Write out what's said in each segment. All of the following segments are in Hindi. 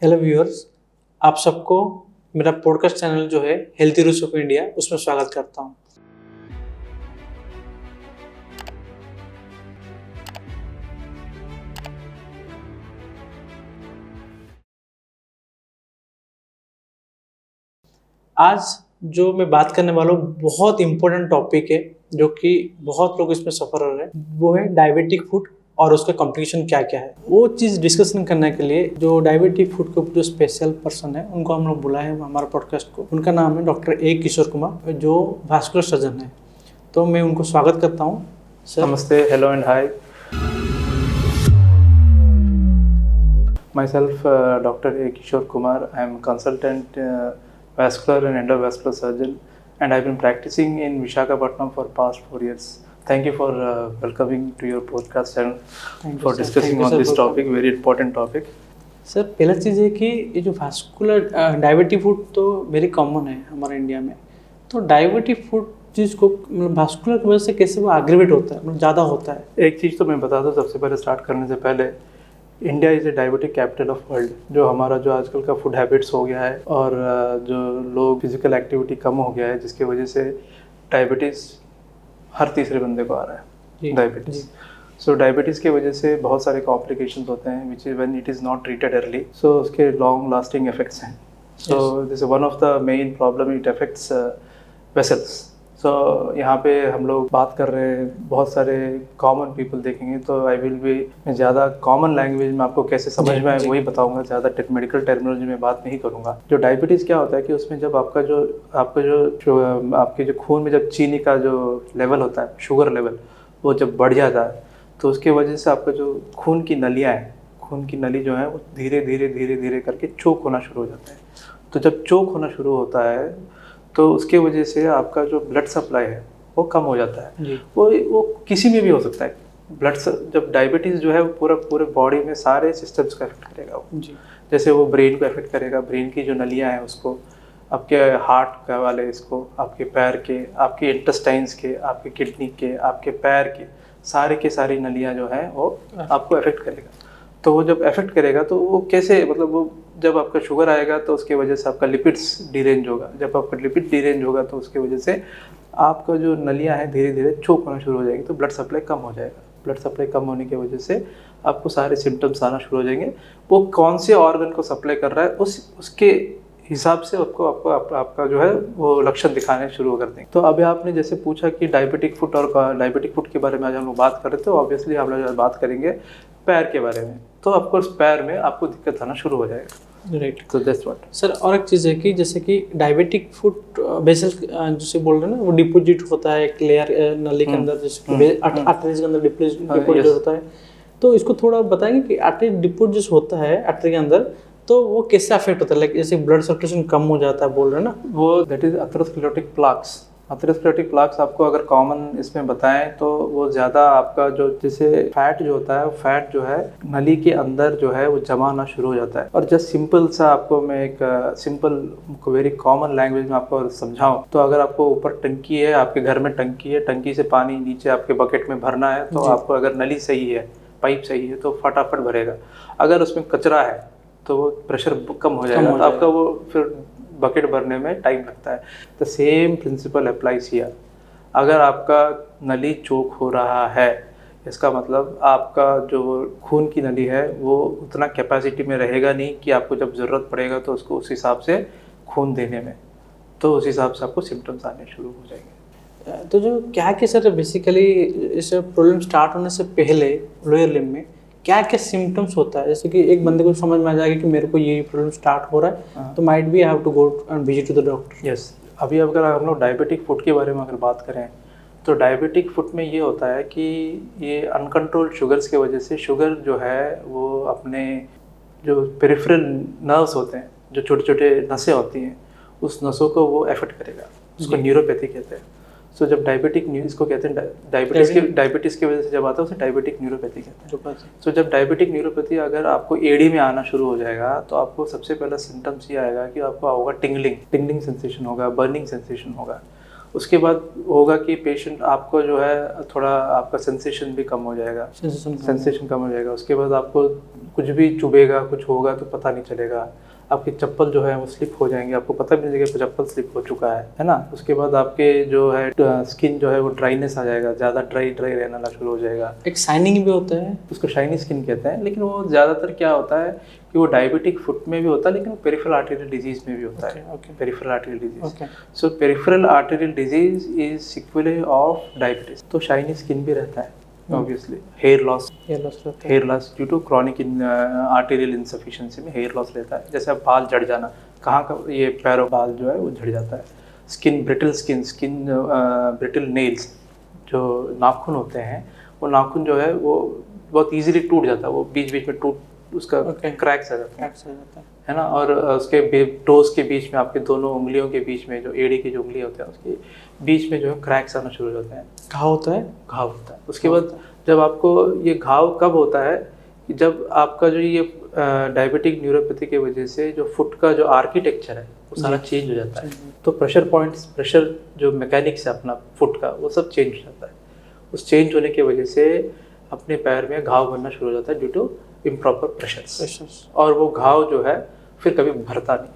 हेलो व्यूअर्स, आप सबको मेरा पॉडकास्ट चैनल जो है हेल्थी रूट्स ऑफ इंडिया उसमें स्वागत करता हूँ। आज जो मैं बात करने वाला हूँ बहुत इम्पोर्टेंट टॉपिक है, जो कि बहुत लोग इसमें सफ़र हो रहे हैं। वो है डायबिटिक फूड और उसका कॉम्प्लिकेशन क्या क्या है। वो चीज़ डिस्कशन करने के लिए जो डायबिटिक फूड के ऊपर जो स्पेशल पर्सन है उनको हम लोग बुलाए हैं हमारे पॉडकास्ट को। उनका नाम है डॉक्टर ए किशोर कुमार, जो वास्कुलर सर्जन है। तो मैं उनको स्वागत करता हूँ। सर नमस्ते, hello and hi. Myself, Dr. A. Kishore Kumar. I am consultant vascular and endovascular surgeon, and I've been practicing in Visakhapatnam for past 4 years. Thank you for welcoming to your podcast and for discussing on this topic, very important topic. Sir, पहला चीज़ है कि ये जो वास्कुलर डायबिटिक फूड तो वेरी कॉमन है हमारे इंडिया में। तो डायबिटिक फूड जिसको मतलब वास्कुलर की वजह से कैसे वो एग्रीवेट होता है, मतलब ज़्यादा होता है। एक चीज़ तो मैं बता दूँ सबसे पहले, स्टार्ट करने से पहले, India is a diabetic capital of world. जो हमारा जो आजकल का फूड हैबिट्स हो गया है और जो लोग फिजिकल एक्टिविटी कम हो गया है, जिसकी वजह से डायबिटीज़ हर तीसरे बंदे को आ रहा है डायबिटीज़। सो डायबिटीज़ की वजह से बहुत सारे कॉम्प्लिकेशंस होते हैं which is when it is not treated early. So उसके लॉन्ग लास्टिंग इफेक्ट्स हैं। So this is one of the main problem, it affects vessels. So यहाँ पे हम लोग बात कर रहे हैं, बहुत सारे कॉमन पीपल देखेंगे, तो आई विल बी, मैं ज़्यादा कॉमन लैंग्वेज में आपको कैसे समझ में आए वही बताऊंगा, ज़्यादा मेडिकल टर्मिनोलॉजी में बात नहीं करूँगा। जो डायबिटीज़ क्या होता है कि उसमें जब आपके जो खून में जब चीनी का जो लेवल होता है, शुगर लेवल, वो जब बढ़ जाता है तो उसके वजह से आपका जो खून की नलियाँ हैं, खून की नली जो है वो धीरे धीरे करके चोक होना शुरू हो जाता है। तो जब चोक होना शुरू होता है तो उसके वजह से आपका जो ब्लड सप्लाई है वो कम हो जाता है। वो किसी में भी हो सकता है। जब डायबिटीज़ जो है वो पूरे बॉडी में सारे सिस्टम्स को अफेक्ट करेगा वो। जैसे वो ब्रेन को अफेक्ट करेगा, ब्रेन की जो नलियाँ हैं उसको, आपके हार्ट का वाले इसको, आपके पैर के, आपके इंटेस्टाइन्स के, आपके किडनी के, आपके पैर के सारी नलियाँ जो हैं वो आपको अफेक्ट करेगा। तो वो जब अफेक्ट करेगा तो वो कैसे, मतलब वो जब आपका शुगर आएगा तो उसकी वजह से आपका लिपिड्स डिरेंज होगा। जब आपका लिपिड डिरेंज होगा तो उसकी वजह से आपका जो नलियाँ हैं धीरे धीरे चोक होना शुरू हो जाएगी, तो ब्लड सप्लाई कम हो जाएगा। ब्लड सप्लाई कम होने की वजह से आपको सारे सिम्टम्स आना शुरू हो जाएंगे। वो कौन से ऑर्गन को सप्लाई कर रहा है उसके हिसाब से आपका जो है वो लक्षण दिखाने शुरू कर देंगे। तो अभी आपने जैसे पूछा कि डायबिटिक फूड और डायबिटिक फूड के बारे में आज हम लोग बात कर रहे थे, तो ऑब्वियसली हम लोग बात करेंगे पैर के बारे में। तो ऑफकोर्स पैर में आपको दिक्कत आना शुरू हो जाएगा। राइट, तो दैट्स व्हाट। सर, और एक चीज़ है कि जैसे कि डायबिटिक फूड बेसल जैसे बोल रहे हैं ना, वो डिपोजिट होता है एक लेयर नली के अंदर, जैसे आर्टरीज के अंदर डिपोजिट होता है। तो इसको थोड़ा बताएंगे कि आर्टरी डिपोजिट होता है आर्टरी के अंदर, तो वो कैसे अफेक्ट होता है? लाइक जैसे ब्लड सर्कुलेशन कम हो जाता है बोल रहे हैं ना, वो दैट इज अथेरोस्क्लेरोटिक प्लाक्स। अथेरोस्क्लेरोटिक प्लाक्स आपको अगर कॉमन इसमें बताएं तो वो ज़्यादा आपका जो जैसे फैट जो होता है, वो फैट जो है नली के अंदर जो है वो जमा होना शुरू हो जाता है। और जस्ट सिंपल सा आपको मैं एक सिंपल वेरी कॉमन लैंग्वेज में आपको समझाऊं तो, अगर आपको ऊपर टंकी है, आपके घर में टंकी है, टंकी से पानी नीचे आपके बकेट में भरना है, तो आपको अगर नली सही है, पाइप सही है, तो फटाफट भरेगा। अगर उसमें कचरा है तो वो प्रेशर कम हो जाएगा, तो आपका वो फिर बकेट भरने में टाइम लगता है। The same principle applies here. अगर आपका नली चोक हो रहा है, इसका मतलब आपका जो खून की नली है वो उतना कैपेसिटी में रहेगा नहीं कि आपको जब ज़रूरत पड़ेगा तो उसको उस हिसाब से खून देने में, तो उस हिसाब से आपको सिम्टम्स आने शुरू हो जाएंगे। तो जो क्या कि सर बेसिकली इस प्रॉब्लम स्टार्ट होने से पहले लोअर लिम्ब में क्या क्या सिम्टम्स होता है? जैसे कि एक बंदे को समझ में आ जाएगा कि मेरे को ये प्रॉब्लम स्टार्ट हो रहा है, तो might be I have to go and visit to the doctor. Yes, अभी अगर हम लोग डायबिटिक फूड के बारे में अगर बात करें तो डायबिटिक फूड में ये होता है कि ये अनकंट्रोल्ड शुगर्स की वजह से, शुगर जो है वो अपने जो पेरिफेरल नर्व्स होते हैं, जो छोटे छोटे नसें होती हैं, उस नसों को वो अफेक्ट करेगा, उसको न्यूरोपैथी कहते हैं। सो जब डायबिटिक, इसको कहते हैं डायबिटीज़ की वजह से जब आता है उसे डायबिटिक न्यूरोपैथी कहते हैं। सो जब डायबिटिक न्यूरोपैथी अगर आपको एडी में आना शुरू हो जाएगा तो आपको सबसे पहला सिम्टम्स ये आएगा कि आपको होगा टिंगलिंग सेंसेशन होगा, बर्निंग सेंसेशन होगा। उसके बाद होगा कि पेशेंट आपको जो है थोड़ा आपका सेंसेशन भी कम हो जाएगा, सेंसेशन कम हो जाएगा। उसके बाद आपको कुछ भी चुभेगा, कुछ होगा तो पता नहीं चलेगा। आपकी चप्पल जो है वो स्लिप हो जाएंगे, आपको पता भी नहीं चलेगा कि चप्पल स्लिप हो चुका है ना। उसके बाद आपके जो है स्किन जो है वो ड्राइनेस आ जाएगा, ज़्यादा ड्राई रहना शुरू हो जाएगा। एक शाइनिंग भी होता है, उसको शाइनी स्किन कहते हैं, लेकिन वो ज़्यादातर क्या होता है कि वो डायबिटिक फुट में भी होता है, लेकिन वो पेरिफेरल आर्टेरियल डिजीज में भी होता है। Peripheral arterial disease, so peripheral arterial disease is sequel of diabetes. तो शाइनी स्किन भी रहता है, obviously hair loss due to chronic arterial insufficiency में हेयर लॉस रहता है। जैसे अब बाल झड़ जाना, कहाँ का ये पैरों बाल जो है वो झड़ जाता है। स्किन ब्रिटल नेल्स, जो नाखून होते हैं, वो नाखून जो है वो बहुत इजीली टूट जाता है, वो बीच बीच में टूट उसका क्रैक्स आ जाता है ना। और उसके टोस के बीच में, आपके दोनों उंगलियों के बीच में, जो एड़ी की जो उंगलियां होते हैं उसके बीच में जो है क्रैक्स आना शुरू हो जाते हैं, घाव होता है। उसके बाद जब आपको ये घाव कब होता है कि जब आपका जो ये डायबिटिक न्यूरोपैथी की वजह से जो फुट का जो आर्किटेक्चर है वो सारा चेंज हो जाता है। तो प्रेशर जो मैकेनिक्स है अपना फुट का, वो सब चेंज हो जाता है। उस चेंज होने की वजह से अपने पैर में घाव बनना शुरू हो जाता है ड्यू टू इम्प्रॉपर प्रेशर्स, और वो घाव जो है फिर कभी भरता नहीं है।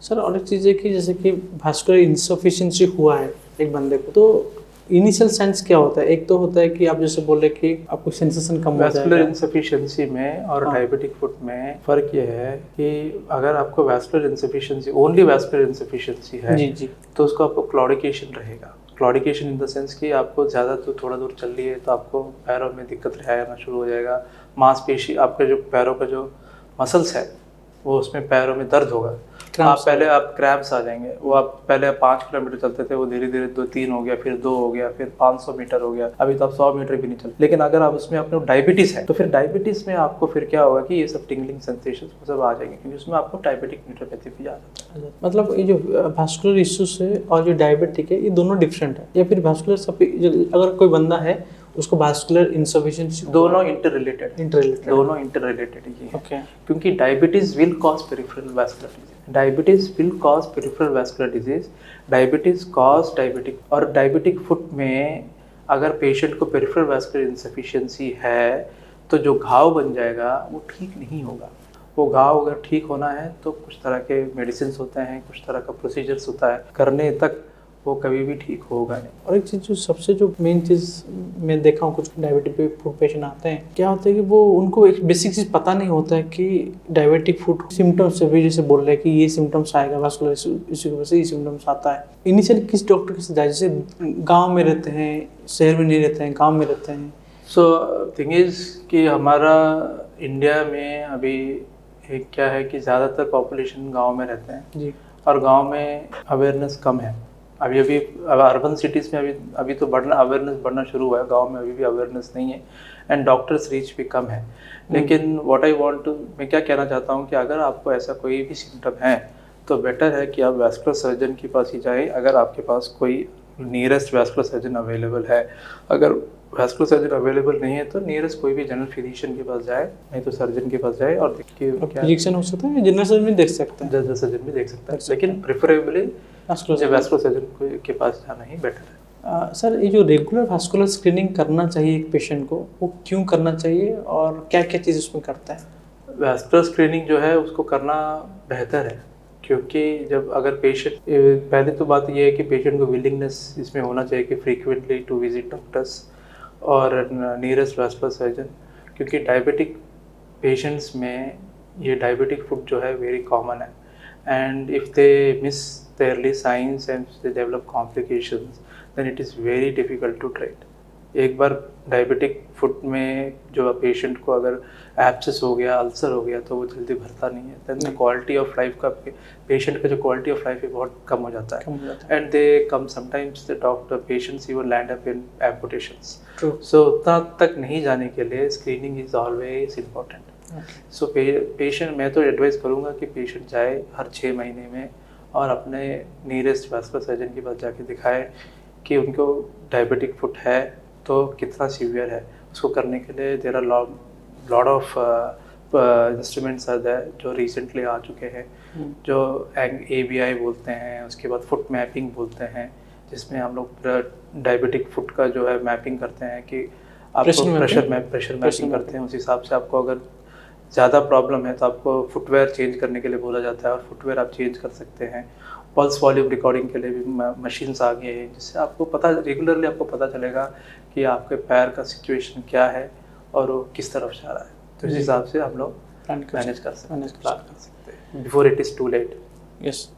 सर और एक चीज़ है कि जैसे कि वास्कुलर इनसफिशिएंसी हुआ है एक बंदे को, तो इनिशियल साइंस क्या होता है? एक तो होता है कि आप जैसे बोल रहे कि आपको सेंसेशन कम हो जाएगा। वास्कुलर इनसफिशिएंसी में और डायबिटिक फुट में फ़र्क ये है कि अगर आपको vascular insufficiency, only vascular insufficiency है जी, तो उसको आपको क्लॉडिकेशन रहेगा। क्लॉडिकेशन इन द सेंस कि आपको ज़्यादा तो थोड़ा दूर चल रही है तो आपको पैरों में दिक्कत आना शुरू हो जाएगा। मांसपेशी, आपके जो पैरों का जो मसल्स है वो उसमें पैरों में दर्द होगा। आप क्रैम्प्स आ जाएंगे। वो आप पहले 5 किलोमीटर चलते थे, वो धीरे धीरे 3 हो गया, फिर 2 हो गया, फिर 500 मीटर हो गया, अभी तो आप 100 मीटर भी नहीं चलते। लेकिन अगर आप उसमें अपने डायबिटीज़ है तो फिर डायबिटीज़ में आपको फिर क्या होगा कि ये सब टिंगलिंग सेंसेशन सब आ जाएंगे, क्योंकि उसमें आपको डायबिटिक न्यूरोपैथी भी आ जाता है। मतलब ये जो वास्कुलर इश्यूज है और जो डायबिटिक है, ये दोनों डिफरेंट है, या फिर वास्कुलर अगर कोई बंदा है उसको वास्कुलर इंसफिशिएंसी, दोनों इंटर रिलेटेड ही है। क्योंकि diabetes will cause peripheral vascular disease, diabetes cause diabetic. और डायबिटिक फुट में अगर पेशेंट को पेरिफेरल वास्कुलर इंसफिशिएंसी है तो जो घाव बन जाएगा वो ठीक नहीं होगा। वो घाव अगर ठीक होना है तो कुछ तरह के मेडिसिन होते हैं, कुछ तरह का प्रोसीजर्स होता है, करने तक वो कभी भी ठीक होगा नहीं। और एक चीज़ जो सबसे जो मेन चीज़ मैं देखा हूँ, कुछ डायबिटिक फूड पेशेंट आते हैं, क्या होता है कि वो उनको एक बेसिक चीज़ पता नहीं होता है कि डायबिटिक फूड सिम्टम्स से भी जैसे बोल रहे हैं कि ये सिम्टम्स आएगा, वास्कुलर इश्यू की वजह से ये सिम्टम्स आता है। इनिशियली किस डॉक्टर के साथ जाए, जैसे गाँव में रहते हैं, शहर में नहीं रहते हैं, गाँव में रहते हैं? सो थिंग इज़ कि हमारा इंडिया में अभी एक क्या है कि ज़्यादातर पॉपुलेशन गाँव में रहते हैं जी, और गाँव में अवेयरनेस कम है। अभी अर्बन सिटीज़ में अभी तो अवेयरनेस बढ़ना शुरू हुआ है, गांव में अभी भी अवेयरनेस नहीं है, एंड डॉक्टर्स रीच भी कम है। लेकिन मैं क्या कहना चाहता हूं कि अगर आपको ऐसा कोई भी सिम्टम है तो बेटर है कि आप वैस्कुलर सर्जन के पास ही जाएं, अगर आपके पास कोई नियरेस्ट वैस्कुलर सर्जन अवेलेबल है। अगर वैस्कुलर सर्जन अवेलेबल नहीं है तो नियरेस्ट कोई भी जनरल फिजिशियन के पास जाए, नहीं तो सर्जन के पास जाए और देखिए क्या फिजिशियन हो सकता है, जनरल सर्जन भी देख सकते हैं, जनरल सर्जन भी देख सकता है, लेकिन प्रेफरेबली वैस्कुलर सर्जन के पास जाना ही बेटर है। सर ये जो रेगुलर वास्कुलर स्क्रीनिंग करना चाहिए एक पेशेंट को, वो क्यों करना चाहिए और क्या क्या चीज़ उसमें करता है? वैस्कुलर स्क्रीनिंग जो है उसको करना बेहतर है, क्योंकि जब अगर पेशेंट, पहले तो बात ये है कि पेशेंट को विलिंगनेस इसमें होना चाहिए कि फ्रीक्वेंटली टू विजिट डॉक्टर्स और नियरेस्ट वैस्कुलर सर्जन, क्योंकि डायबिटिक पेशेंट्स में ये डायबिटिक फुट जो है वेरी कॉमन है, and if they miss the early signs and they develop complications, then it is very difficult to treat. एक बार डायबिटिक फुट में जो पेशेंट को अगर एब्सेस हो गया, अल्सर हो गया, तो वो जल्दी भरता नहीं है, देन क्वालिटी ऑफ लाइफ का, पेशेंट का जो क्वालिटी ऑफ लाइफ है बहुत कम हो जाता है, and they come sometimes the doctor patients even land up in amputations. So उतना तक नहीं जाने के लिए screening is always important. So patient, मैं तो एडवाइस करूँगा कि पेशेंट जाए हर 6 महीने में और अपने नियरेस्ट वैस्कुलर सर्जन के पास जाके दिखाए कि उनको डायबिटिक फुट है तो कितना सीवियर है। उसको करने के लिए there are lot of instruments are there जो रिसेंटली आ चुके हैं, जो ABI बोलते हैं, उसके बाद फुट मैपिंग बोलते हैं, जिसमें हम लोग डायबिटिक फुट का जो है मैपिंग करते हैं कि Pressure आपको mapping? प्रेशर Pressure मैपिंग करते हैं। उस हिसाब से आपको अगर ज़्यादा प्रॉब्लम है तो आपको फुटवेयर चेंज करने के लिए बोला जाता है और फुटवेयर आप चेंज कर सकते हैं। पल्स वॉल्यूम रिकॉर्डिंग के लिए भी मशीन्स आ गए हैं, जिससे आपको पता रेगुलरली आपको पता चलेगा कि आपके पैर का सिचुएशन क्या है और वो किस तरफ जा रहा है। तो इस जी। हिसाब से हम लोग Plan कर मैनेज कर सकते manage हैं, कर प्लान कर सकते हैं before it is too late. Yes.